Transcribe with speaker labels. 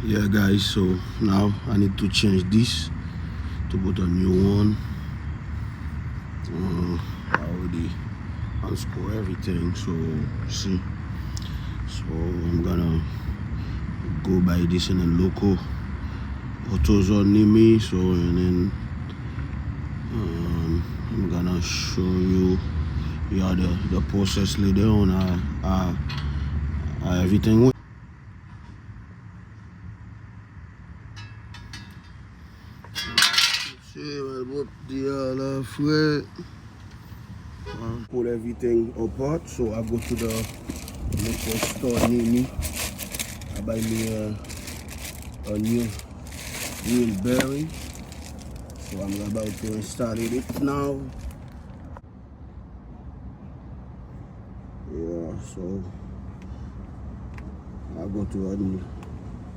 Speaker 1: Yeah guys, so now I need to change this to put a new one. I already unscrew everything, so see, so I'm gonna go buy this in a local AutoZone near me, so and then I'm gonna show you the process later on how everything went. See what the fret. Pull everything apart, so I go to the local store near me. I buy me a new wheel bearing, so I'm about to install it now. Yeah, so I go to